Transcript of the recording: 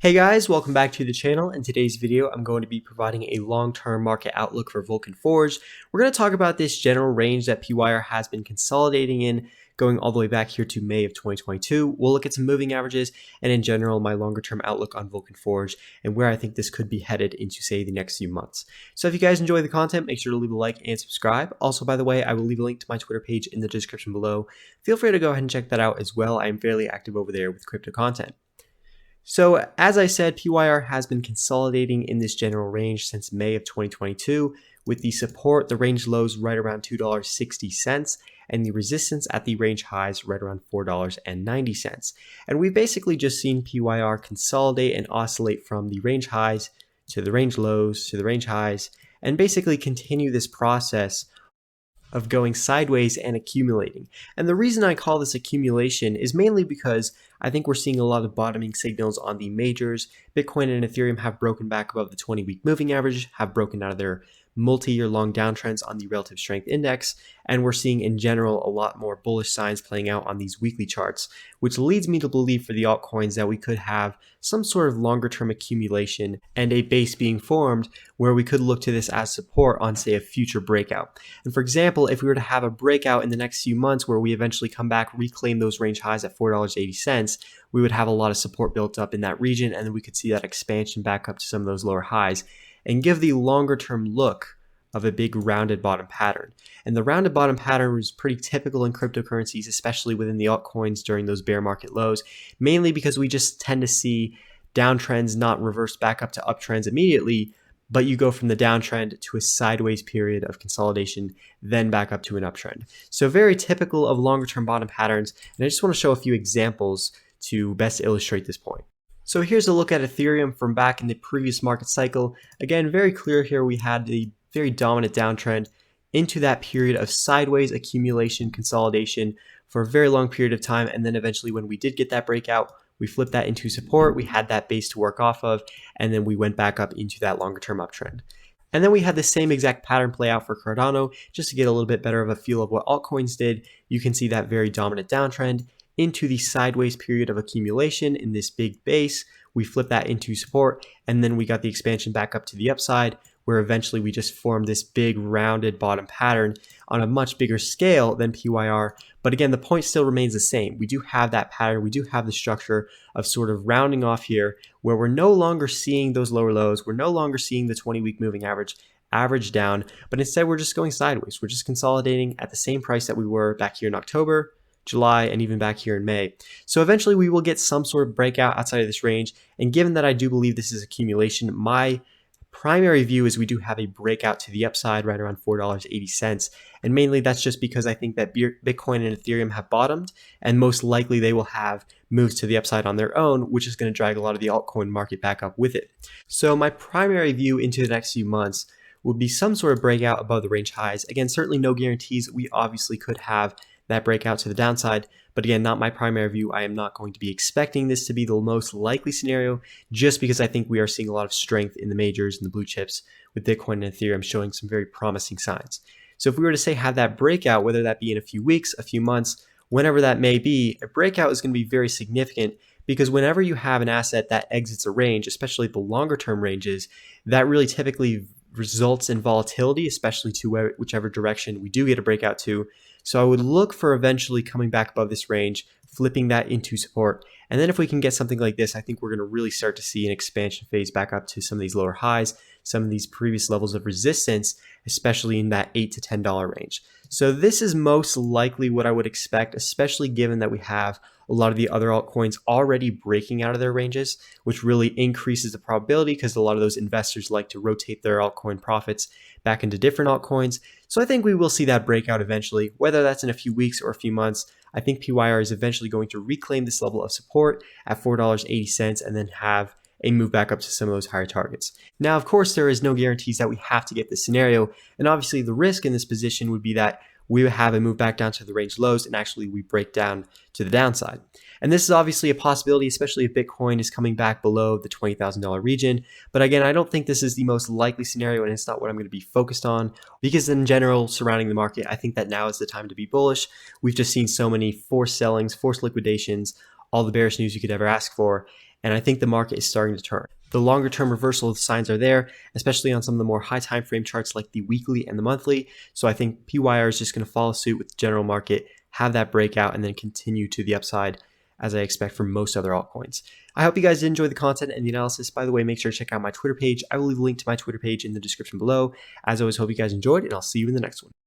Hey guys, welcome back to the channel. In today's video, I'm going to be providing a long-term market outlook for Vulcan Forged. We're going to talk about this general range that PYR has been consolidating in, going all the way back here to May of 2022. We'll look at some moving averages and in general, my longer-term outlook on Vulcan Forged and where I think this could be headed into, say, the next few months. So if you guys enjoy the content, make sure to leave a like and subscribe. Also, by the way, I will leave a link to my Twitter page in the description below. Feel free to go ahead and check that out as well. I am fairly active over there with crypto content. So as I said, PYR has been consolidating in this general range since May of 2022 with the support, the range lows right around $2.60 and the resistance at the range highs right around $4.90. And we've basically just seen PYR consolidate and oscillate from the range highs to the range lows to the range highs and basically continue this process of going sideways and accumulating. And the reason I call this accumulation is mainly because I think we're seeing a lot of bottoming signals on the majors. Bitcoin and Ethereum have broken back above the 20-week moving average, have broken out of their multi-year long downtrends on the relative strength index, and we're seeing in general a lot more bullish signs playing out on these weekly charts, which leads me to believe for the altcoins that we could have some sort of longer term accumulation and a base being formed where we could look to this as support on, say, a future breakout. And for example, if we were to have a breakout in the next few months where we eventually come back, reclaim those range highs at $4.80, we would have a lot of support built up in that region, and then we could see that expansion back up to some of those lower highs and give the longer term look of a big rounded bottom pattern. And the rounded bottom pattern was pretty typical in cryptocurrencies, especially within the altcoins during those bear market lows, mainly because we just tend to see downtrends not reverse back up to uptrends immediately, but you go from the downtrend to a sideways period of consolidation, then back up to an uptrend. So very typical of longer term bottom patterns. And I just want to show a few examples to best illustrate this point. So here's a look at Ethereum from back in the previous market cycle. Again, very clear here we had the very dominant downtrend into that period of sideways accumulation consolidation for a very long period of time. And then eventually when we did get that breakout, we flipped that into support. We had that base to work off of, and then we went back up into that longer term uptrend. And then we had the same exact pattern play out for Cardano. Just to get a little bit better of a feel of what altcoins did, you can see that very dominant downtrend into the sideways period of accumulation in this big base. We flipped that into support, and then we got the expansion back up to the upside, where eventually we just formed this big rounded bottom pattern on a much bigger scale than PYR. But again, the point still remains the same. We do have that pattern. We do have the structure of sort of rounding off here where we're no longer seeing those lower lows. We're no longer seeing the 20-week moving average down, but instead we're just going sideways. We're just consolidating at the same price that we were back here in October, July, and even back here in May. So eventually we will get some sort of breakout outside of this range. And given that I do believe this is accumulation, my primary view is we do have a breakout to the upside right around $4.80. And mainly that's just because I think that Bitcoin and Ethereum have bottomed, and most likely they will have moves to the upside on their own, which is going to drag a lot of the altcoin market back up with it. So my primary view into the next few months would be some sort of breakout above the range highs. Again, certainly no guarantees. We obviously could have that breakout to the downside, but again, not my primary view. I am not going to be expecting this to be the most likely scenario, just because I think we are seeing a lot of strength in the majors and the blue chips with Bitcoin and Ethereum showing some very promising signs. So if we were to say have that breakout, whether that be in a few weeks, a few months, whenever that may be, a breakout is going to be very significant, because whenever you have an asset that exits a range, especially the longer term ranges, that really typically results in volatility, especially to whichever direction we do get a breakout to. So I would look for eventually coming back above this range, flipping that into support. And then if we can get something like this, I think we're going to really start to see an expansion phase back up to some of these lower highs, some of these previous levels of resistance, especially in that $8 to $10 range. So this is most likely what I would expect, especially given that we have a lot of the other altcoins already breaking out of their ranges, which really increases the probability because a lot of those investors like to rotate their altcoin profits back into different altcoins. So I think we will see that breakout eventually, whether that's in a few weeks or a few months. I think PYR is eventually going to reclaim this level of support at $4.80 and then have a move back up to some of those higher targets. Now, of course, there is no guarantees that we have to get this scenario. And obviously the risk in this position would be that we would have a move back down to the range lows and actually we break down to the downside. And this is obviously a possibility, especially if Bitcoin is coming back below the $20,000 region. But again, I don't think this is the most likely scenario, and it's not what I'm going to be focused on, because in general, surrounding the market, I think that now is the time to be bullish. We've just seen so many forced sellings, forced liquidations, all the bearish news you could ever ask for. and I think the market is starting to turn. The longer term reversal signs are there, especially on some of the more high time frame charts like the weekly and the monthly. So I think PYR is just going to follow suit with the general market, have that breakout, and then continue to the upside as I expect for most other altcoins. I hope you guys did enjoy the content and the analysis. By the way, make sure to check out my Twitter page. I will leave a link to my Twitter page in the description below. As always, hope you guys enjoyed, and I'll see you in the next one.